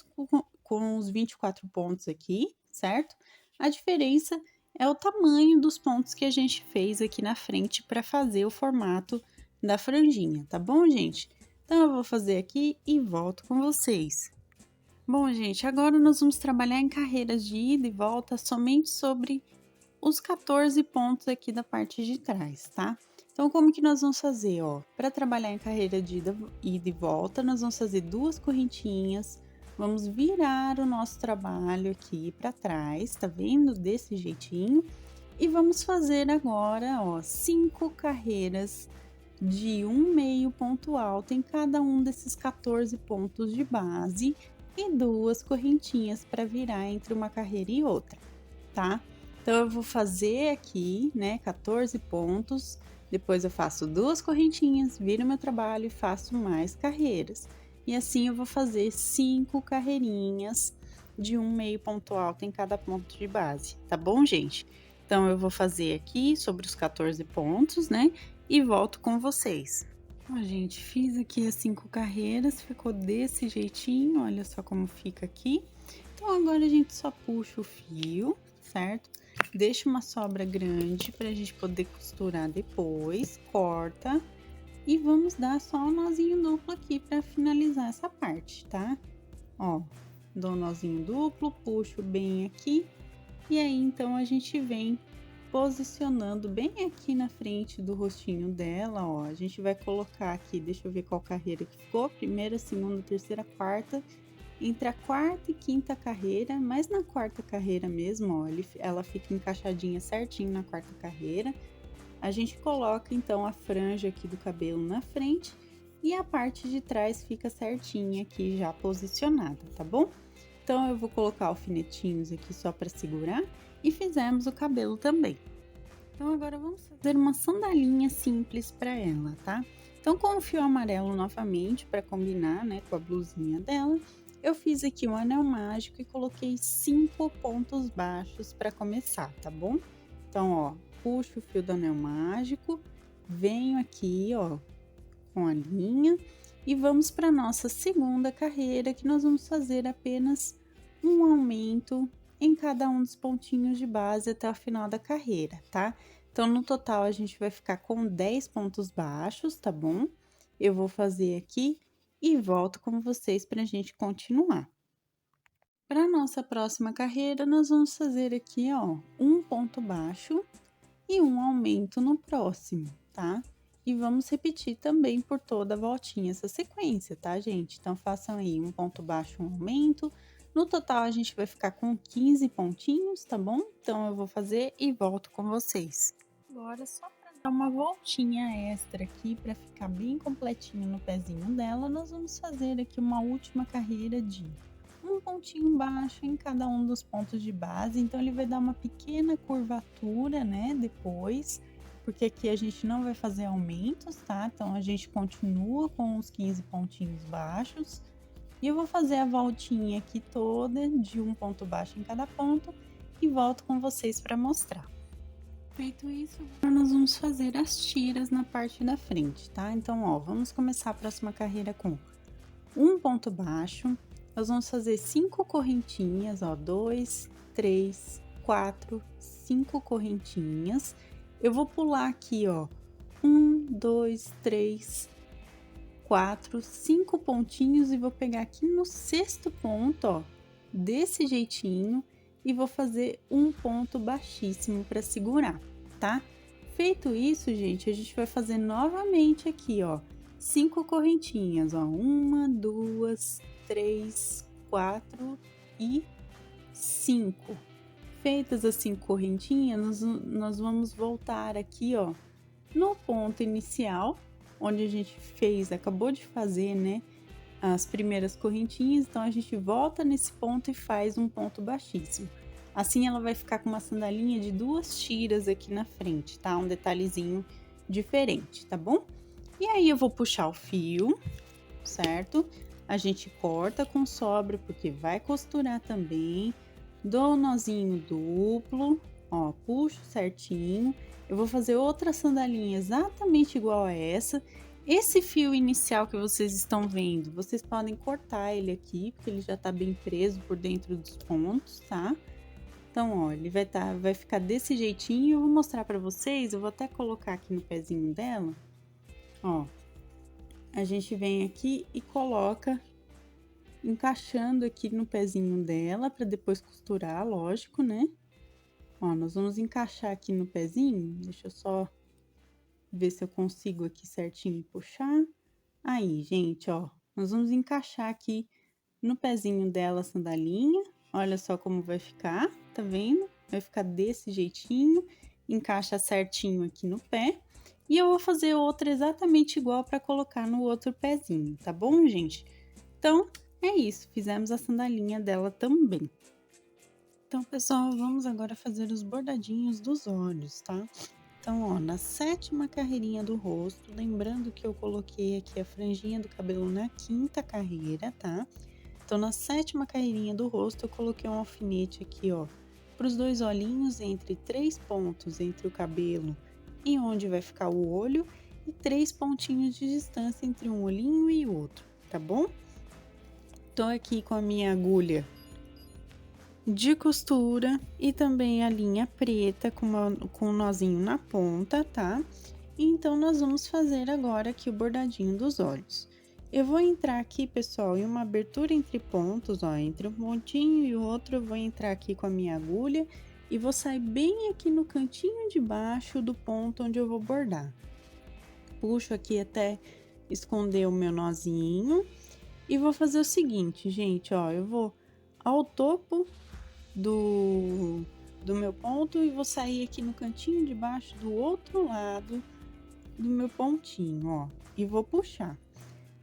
S2: com os 24 pontos aqui, certo? A diferença é o tamanho dos pontos que a gente fez aqui na frente para fazer o formato da franjinha, tá bom, gente? Então, eu vou fazer aqui e volto com vocês. Bom, gente, agora nós vamos trabalhar em carreiras de ida e volta somente sobre os 14 pontos aqui da parte de trás, tá? Então, como que nós vamos fazer, ó? Para trabalhar em carreira de ida e volta, nós vamos fazer 2 correntinhas, vamos virar o nosso trabalho aqui para trás, tá vendo? Desse jeitinho. E vamos fazer agora, ó, 5 carreiras de um meio ponto alto em cada um desses 14 pontos de base e 2 correntinhas para virar entre uma carreira e outra, tá? Então, eu vou fazer aqui, né, 14 pontos, depois eu faço 2 correntinhas, viro meu trabalho e faço mais carreiras. E assim eu vou fazer 5 carreirinhas de um meio ponto alto em cada ponto de base, tá bom, gente? Então, eu vou fazer aqui sobre os 14 pontos, né, e volto com vocês. Ó, gente, fiz aqui as 5 carreiras, ficou desse jeitinho, olha só como fica aqui. Então, agora a gente só puxa o fio, certo? Deixa uma sobra grande pra gente poder costurar depois, corta. E vamos dar só um nozinho duplo aqui pra finalizar essa parte, tá? Ó, dou um nozinho duplo, puxo bem aqui. E aí, então, a gente vem posicionando bem aqui na frente do rostinho dela, ó. A gente vai colocar aqui, deixa eu ver qual carreira que ficou, primeira, segunda, terceira, quarta. Entre a quarta e quinta carreira, mas na quarta carreira mesmo, ó, ela fica encaixadinha certinho na quarta carreira. A gente coloca então a franja aqui do cabelo na frente e a parte de trás fica certinha aqui já posicionada, tá bom? Então eu vou colocar alfinetinhos aqui só para segurar e fizemos o cabelo também. Então agora vamos fazer uma sandalinha simples para ela, tá? Então com o fio amarelo novamente para combinar, né, com a blusinha dela, eu fiz aqui um anel mágico e coloquei 5 pontos baixos para começar, tá bom? Então, ó, puxo o fio do anel mágico, venho aqui, ó, com a linha e vamos para nossa segunda carreira, que nós vamos fazer apenas um aumento em cada um dos pontinhos de base até o final da carreira, tá? Então, no total, a gente vai ficar com 10 pontos baixos, tá bom? Eu vou fazer aqui e volto com vocês para a gente continuar. Para nossa próxima carreira, nós vamos fazer aqui, ó, um ponto baixo e um aumento no próximo, tá? E vamos repetir também por toda a voltinha essa sequência, tá, gente? Então, façam aí um ponto baixo, um aumento. No total, a gente vai ficar com 15 pontinhos, tá bom? Então, eu vou fazer e volto com vocês. Agora, só para dar uma voltinha extra aqui, para ficar bem completinho no pezinho dela, nós vamos fazer aqui uma última carreira de um pontinho baixo em cada um dos pontos de base. Então, ele vai dar uma pequena curvatura, né, depois, porque aqui a gente não vai fazer aumentos, tá? Então, a gente continua com os 15 pontinhos baixos. E eu vou fazer a voltinha aqui toda de um ponto baixo em cada ponto e volto com vocês para mostrar. Feito isso, agora nós vamos fazer as tiras na parte da frente, tá? Então, ó, vamos começar a próxima carreira com um ponto baixo. Nós vamos fazer 5 correntinhas, ó, 2, 3, 4, 5 correntinhas. Eu vou pular aqui, ó, 1, 2, 3, 4, 5 pontinhos e vou pegar aqui no sexto ponto, ó, desse jeitinho e vou fazer um ponto baixíssimo para segurar, tá? Feito isso, gente, a gente vai fazer novamente aqui, ó, 5 correntinhas, ó, 1, 2, 3, 4 e 5. Feitas as 5 correntinhas, nós vamos voltar aqui, ó, no ponto inicial, onde a gente acabou de fazer, né, as primeiras correntinhas. Então, a gente volta nesse ponto e faz um ponto baixíssimo. Assim, ela vai ficar com uma sandalinha de 2 tiras aqui na frente, tá? Um detalhezinho diferente, tá bom? E aí, eu vou puxar o fio, certo? A gente corta com sobra, porque vai costurar também. Dou um nozinho duplo, ó, puxo certinho. Eu vou fazer outra sandalinha exatamente igual a essa. Esse fio inicial que vocês estão vendo, vocês podem cortar ele aqui, porque ele já tá bem preso por dentro dos pontos, tá? Então, ó, ele vai ficar desse jeitinho. Eu vou mostrar pra vocês, eu vou até colocar aqui no pezinho dela, ó. A gente vem aqui e coloca encaixando aqui no pezinho dela, para depois costurar, lógico, né? Ó, nós vamos encaixar aqui no pezinho, deixa eu só ver se eu consigo aqui certinho puxar. Aí, gente, ó, nós vamos encaixar aqui no pezinho dela a sandalinha. Olha só como vai ficar, tá vendo? Vai ficar desse jeitinho, encaixa certinho aqui no pé. E eu vou fazer outra exatamente igual para colocar no outro pezinho, tá bom, gente? Então, é isso, fizemos a sandalinha dela também. Então, pessoal, vamos agora fazer os bordadinhos dos olhos, tá? Então, ó, na 7ª carreirinha do rosto, lembrando que eu coloquei aqui a franjinha do cabelo na 5ª carreira, tá? Então, na 7ª carreirinha do rosto, eu coloquei um alfinete aqui, ó, para os 2 olhinhos entre 3 pontos entre o cabelo e onde vai ficar o olho, e 3 pontinhos de distância entre um olhinho e outro, tá bom? Tô aqui com a minha agulha de costura e também a linha preta com um nozinho na ponta, tá? Então, nós vamos fazer agora aqui o bordadinho dos olhos. Eu vou entrar aqui, pessoal, em uma abertura entre pontos, ó, entre um pontinho e o outro, eu vou entrar aqui com a minha agulha e vou sair bem aqui no cantinho de baixo do ponto onde eu vou bordar. Puxo aqui até esconder o meu nozinho e vou fazer o seguinte, gente, ó, eu vou ao topo do meu ponto e vou sair aqui no cantinho de baixo do outro lado do meu pontinho, ó, e vou puxar.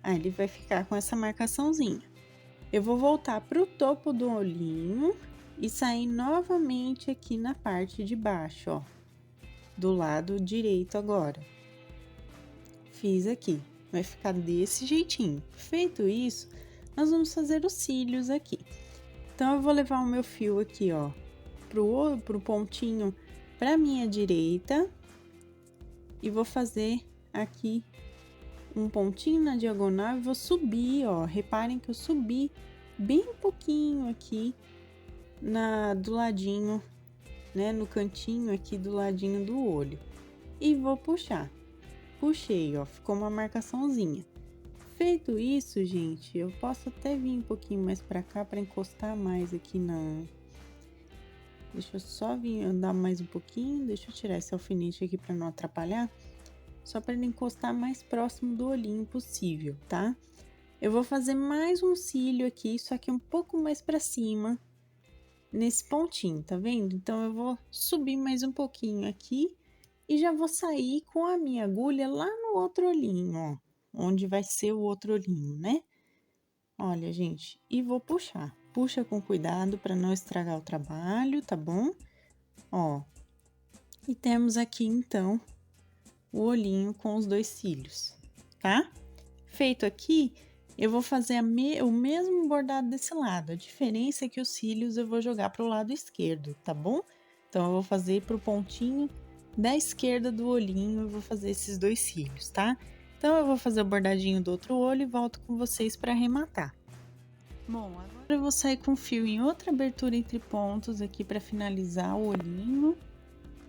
S2: Aí ele vai ficar com essa marcaçãozinha. Eu vou voltar pro topo do olhinho e sair novamente aqui na parte de baixo, ó, do lado direito agora. Fiz aqui, vai ficar desse jeitinho. Feito isso, nós vamos fazer os cílios aqui. Então, eu vou levar o meu fio aqui, ó, pro pontinho pra minha direita e vou fazer aqui um pontinho na diagonal e vou subir, ó. Reparem que eu subi bem pouquinho aqui do ladinho, né, no cantinho aqui do ladinho do olho. E vou puxar. Puxei, ó, ficou uma marcaçãozinha. Feito isso, gente, eu posso até vir um pouquinho mais pra cá pra encostar mais aqui na... Deixa eu só vir andar mais um pouquinho, deixa eu tirar esse alfinete aqui pra não atrapalhar. Só pra ele encostar mais próximo do olhinho possível, tá? Eu vou fazer mais um cílio aqui, só que um pouco mais pra cima, nesse pontinho, tá vendo? Então, eu vou subir mais um pouquinho aqui e já vou sair com a minha agulha lá no outro olhinho, ó. Onde vai ser o outro olhinho, né? Olha, gente, e vou puxar. Puxa com cuidado para não estragar o trabalho, tá bom? Ó, e temos aqui, então, o olhinho com os 2 cílios, tá? Feito aqui, eu vou fazer o mesmo bordado desse lado. A diferença é que os cílios eu vou jogar para o lado esquerdo, tá bom? Então, eu vou fazer pro pontinho da esquerda do olhinho, eu vou fazer esses 2 cílios, tá? Então, eu vou fazer o bordadinho do outro olho e volto com vocês para arrematar. Bom, agora eu vou sair com o fio em outra abertura entre pontos aqui para finalizar o olhinho.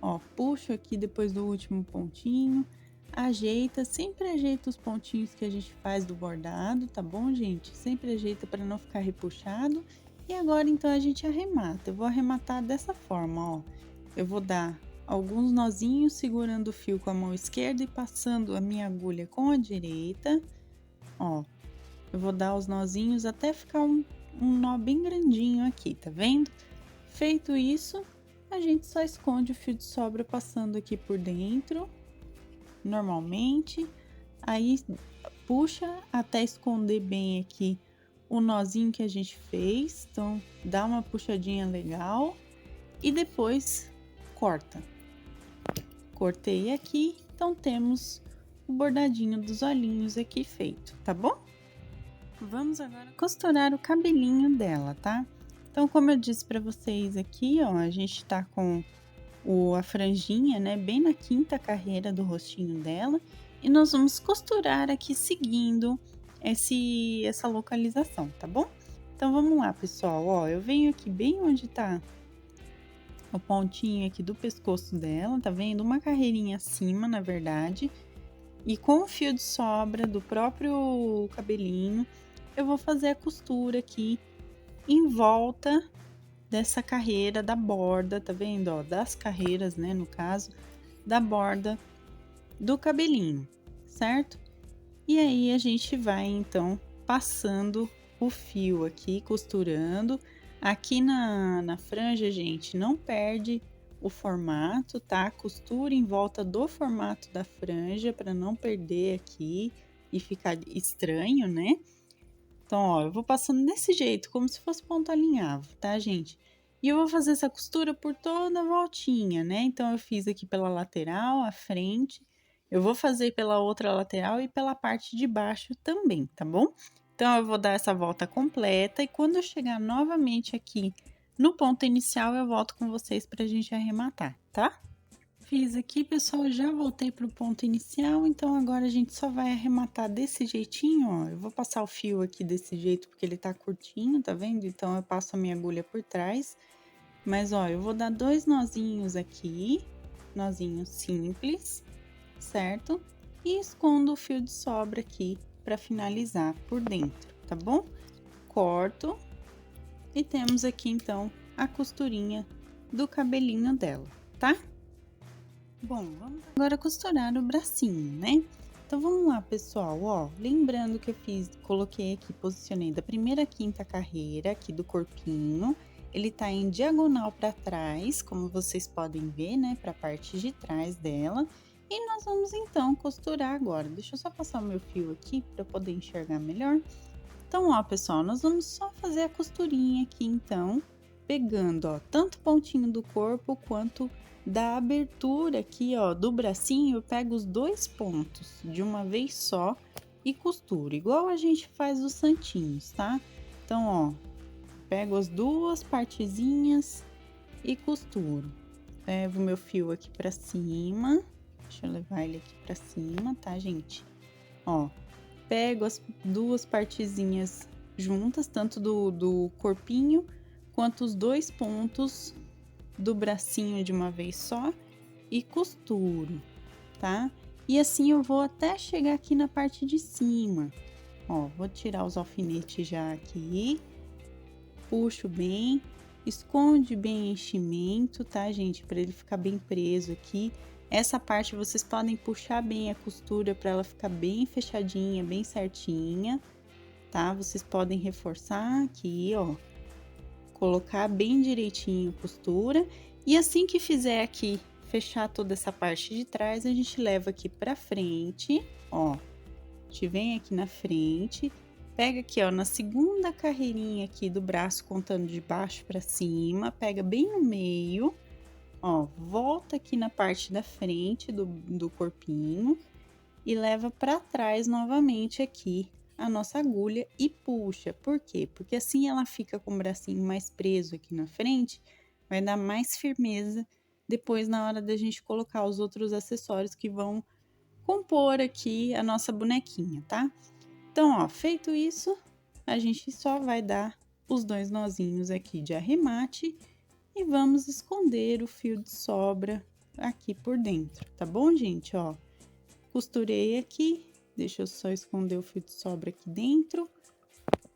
S2: Ó, puxo aqui depois do último pontinho, ajeita, sempre ajeita os pontinhos que a gente faz do bordado, tá bom, gente? Sempre ajeita para não ficar repuxado. E agora, então, a gente arremata. Eu vou arrematar dessa forma, ó. Eu vou dar alguns nozinhos segurando o fio com a mão esquerda e passando a minha agulha com a direita, ó. Eu vou dar os nozinhos até ficar um nó bem grandinho aqui, tá vendo? Feito isso, a gente só esconde o fio de sobra passando aqui por dentro, normalmente. Aí, puxa até esconder bem aqui o nozinho que a gente fez. Então, dá uma puxadinha legal e depois corta. Cortei aqui, então temos o bordadinho dos olhinhos aqui feito, tá bom? Vamos agora costurar o cabelinho dela, tá? Então, como eu disse pra vocês aqui, ó, a gente tá com a franjinha, né, bem na 5ª carreira do rostinho dela. E nós vamos costurar aqui seguindo essa localização, tá bom? Então, vamos lá, pessoal, ó, eu venho aqui bem onde tá o pontinho aqui do pescoço dela, tá vendo? Uma carreirinha acima, na verdade. E com o fio de sobra do próprio cabelinho, eu vou fazer a costura aqui em volta dessa carreira da borda, tá vendo? Ó, das carreiras, né, no caso, da borda do cabelinho, certo? E aí, a gente vai, então, passando o fio aqui, costurando. Aqui na franja, gente, não perde o formato, tá? Costura em volta do formato da franja para não perder aqui e ficar estranho, né? Então, ó, eu vou passando desse jeito, como se fosse ponto alinhavo, tá, gente? E eu vou fazer essa costura por toda a voltinha, né? Então, eu fiz aqui pela lateral, a frente. Eu vou fazer pela outra lateral e pela parte de baixo também, tá bom? Então, eu vou dar essa volta completa e quando eu chegar novamente aqui no ponto inicial, eu volto com vocês pra gente arrematar, tá? Fiz aqui, pessoal, já voltei pro ponto inicial, então agora a gente só vai arrematar desse jeitinho, ó. Eu vou passar o fio aqui desse jeito porque ele tá curtinho, tá vendo? Então, eu passo a minha agulha por trás. Mas, ó, eu vou dar 2 nozinhos aqui, nozinho simples, certo? E escondo o fio de sobra aqui pra finalizar por dentro, tá bom? Corto e temos aqui, então, a costurinha do cabelinho dela, tá? Bom, vamos agora costurar o bracinho, né? Então vamos lá, pessoal, ó, lembrando que eu coloquei aqui, posicionei da primeira à quinta carreira aqui do corpinho, ele tá em diagonal para trás, como vocês podem ver, né, para a parte de trás dela. E nós vamos então costurar agora. Deixa eu só passar o meu fio aqui para poder enxergar melhor. Então, ó, pessoal, nós vamos só fazer a costurinha aqui então, pegando, ó, tanto o pontinho do corpo quanto da abertura aqui, ó, do bracinho, eu pego os 2 pontos de uma vez só e costuro, igual a gente faz os santinhos, tá? Então, ó, pego as 2 partezinhas e costuro. Levo o meu fio aqui pra cima, deixa eu levar ele aqui pra cima, tá, gente? Ó, pego as 2 partezinhas juntas, tanto do corpinho quanto os 2 pontos do bracinho de uma vez só e costuro, tá? E assim eu vou até chegar aqui na parte de cima. Ó, vou tirar os alfinetes já aqui, puxo bem, esconde bem o enchimento, tá, gente? Para ele ficar bem preso aqui. Essa parte vocês podem puxar bem a costura para ela ficar bem fechadinha, bem certinha, tá? Vocês podem reforçar aqui, ó, colocar bem direitinho a costura. E assim que fizer aqui, fechar toda essa parte de trás, a gente leva aqui pra frente, ó. A gente vem aqui na frente, pega aqui, ó, na segunda carreirinha aqui do braço, contando de baixo pra cima, pega bem no meio, ó, volta aqui na parte da frente do corpinho e leva pra trás novamente aqui a nossa agulha e puxa. Por quê? Porque assim ela fica com o bracinho mais preso aqui na frente, vai dar mais firmeza depois na hora da gente colocar os outros acessórios que vão compor aqui a nossa bonequinha, tá? Então, ó, feito isso, a gente só vai dar os 2 nozinhos aqui de arremate e vamos esconder o fio de sobra aqui por dentro, tá bom, gente? Ó, costurei aqui. Deixa eu só esconder o fio de sobra aqui dentro.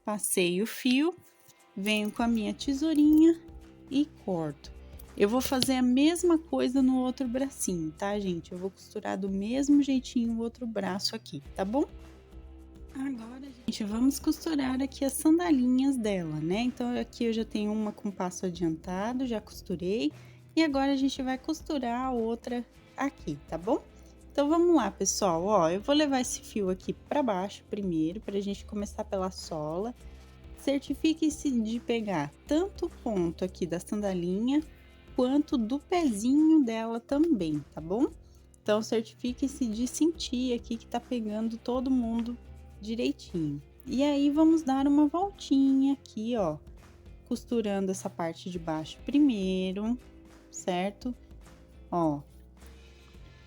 S2: Passei o fio, venho com a minha tesourinha e corto. Eu vou fazer a mesma coisa no outro bracinho, tá, gente? Eu vou costurar do mesmo jeitinho o outro braço aqui, tá bom? Agora, gente, vamos costurar aqui as sandalinhas dela, né? Então, aqui eu já tenho uma com passo adiantado, já costurei. E agora a gente vai costurar a outra aqui, tá bom? Então, vamos lá, pessoal, ó, eu vou levar esse fio aqui para baixo primeiro, pra gente começar pela sola. Certifique-se de pegar tanto o ponto aqui da sandalinha, quanto do pezinho dela também, tá bom? Então, certifique-se de sentir aqui que tá pegando todo mundo direitinho. E aí, vamos dar uma voltinha aqui, ó, costurando essa parte de baixo primeiro, certo? Ó,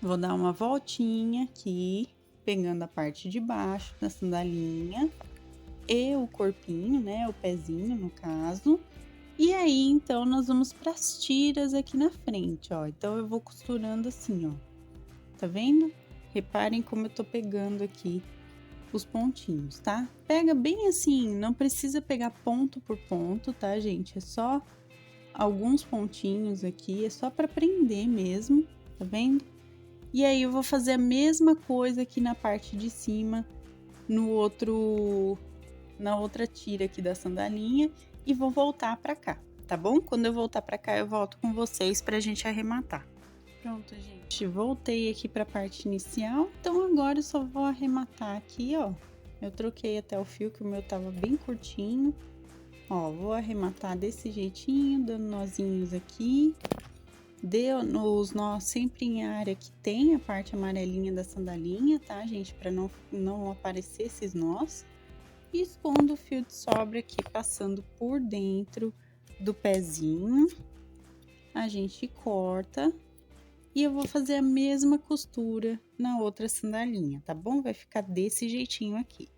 S2: vou dar uma voltinha aqui, pegando a parte de baixo da sandalinha e o corpinho, né, o pezinho no caso. E aí, então, nós vamos para as tiras aqui na frente, ó. Então, eu vou costurando assim, ó. Tá vendo? Reparem como eu tô pegando aqui os pontinhos, tá? Pega bem assim, não precisa pegar ponto por ponto, tá, gente? É só alguns pontinhos aqui, é só para prender mesmo, tá vendo? E aí, eu vou fazer a mesma coisa aqui na parte de cima, na outra tira aqui da sandalinha e vou voltar pra cá, tá bom? Quando eu voltar pra cá, eu volto com vocês pra gente arrematar. Pronto, gente, voltei aqui pra parte inicial, então agora eu só vou arrematar aqui, ó. Eu troquei até o fio, que o meu tava bem curtinho. Ó, vou arrematar desse jeitinho, dando nozinhos aqui. Deu nos nós sempre em área que tem a parte amarelinha da sandalinha, tá, gente? Pra não aparecer esses nós. E escondo o fio de sobra aqui, passando por dentro do pezinho. A gente corta e eu vou fazer a mesma costura na outra sandalinha, tá bom? Vai ficar desse jeitinho aqui.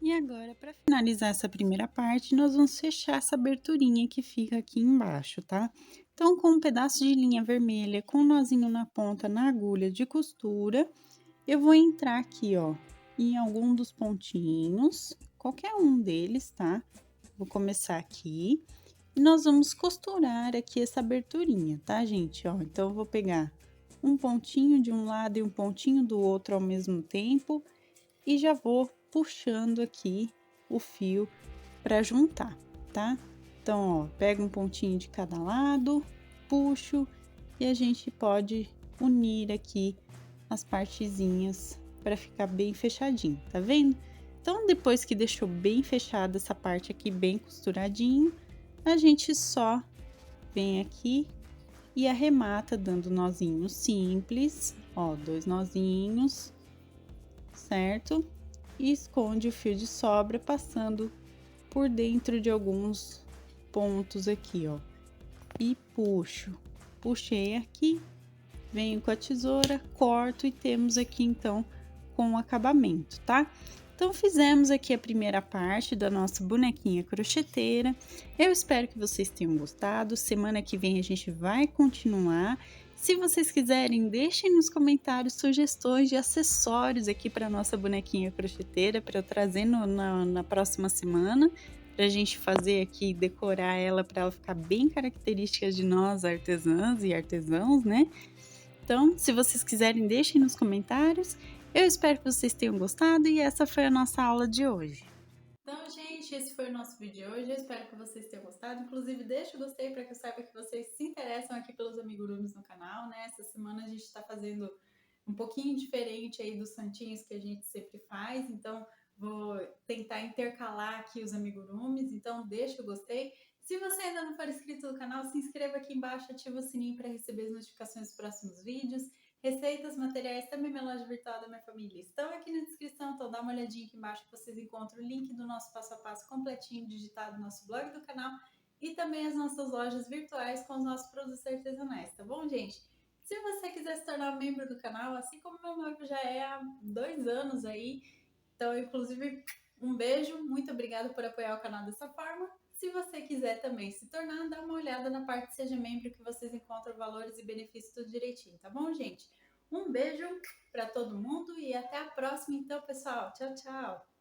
S2: E agora, para finalizar essa primeira parte, nós vamos fechar essa aberturinha que fica aqui embaixo, tá? Então, com um pedaço de linha vermelha, com um nozinho na ponta, na agulha de costura, eu vou entrar aqui, ó, em algum dos pontinhos, qualquer um deles, tá? Vou começar aqui E nós vamos costurar aqui essa aberturinha, tá, gente? Ó, então eu vou pegar um pontinho de um lado e um pontinho do outro ao mesmo tempo e já vou puxando aqui o fio para juntar, tá? Então, ó, pega um pontinho de cada lado, puxo e a gente pode unir aqui as partezinhas para ficar bem fechadinho, tá vendo? Então, depois que deixou bem fechada essa parte aqui, bem costuradinho, a gente só vem aqui e arremata dando nozinhos simples, ó, 2 nozinhos, certo? E esconde o fio de sobra passando por dentro de alguns pontos aqui, ó. E puxo. Puxei aqui, venho com a tesoura, corto e temos aqui então com o acabamento, tá? Então fizemos aqui a primeira parte da nossa bonequinha crocheteira. Eu espero que vocês tenham gostado. Semana que vem a gente vai continuar. Se vocês quiserem, deixem nos comentários sugestões de acessórios aqui para nossa bonequinha crocheteira para eu trazer na próxima semana, para a gente fazer aqui, decorar ela para ela ficar bem característica de nós artesãs e artesãos, né? Então, se vocês quiserem, deixem nos comentários. Eu espero que vocês tenham gostado e essa foi a nossa aula de hoje.
S1: Então, gente, esse foi o nosso vídeo de hoje. Eu espero que vocês tenham gostado. Inclusive, deixa o gostei para que eu saiba que vocês se interessam aqui pelos amigurumis no canal, né? Essa semana a gente está fazendo um pouquinho diferente aí dos santinhos que a gente sempre faz. Então, vou tentar intercalar aqui os amigurumis. Então, deixa o gostei. Se você ainda não for inscrito no canal, se inscreva aqui embaixo, ativa o sininho para receber as notificações dos próximos vídeos. Receitas, materiais, também minha loja virtual da minha família estão aqui na descrição, então dá uma olhadinha aqui embaixo que vocês encontram o link do nosso passo a passo completinho digitado no nosso blog do canal e também as nossas lojas virtuais com os nossos produtos artesanais, tá bom, gente? Se você quiser se tornar membro do canal, assim como meu noivo já é há 2 anos aí, então, inclusive, um beijo, muito obrigada por apoiar o canal dessa forma. Se você quiser também se tornar, dá uma olhada na parte Seja Membro que vocês encontram valores e benefícios tudo direitinho, tá bom, gente? Um beijo para todo mundo e até a próxima, então, pessoal. Tchau, tchau!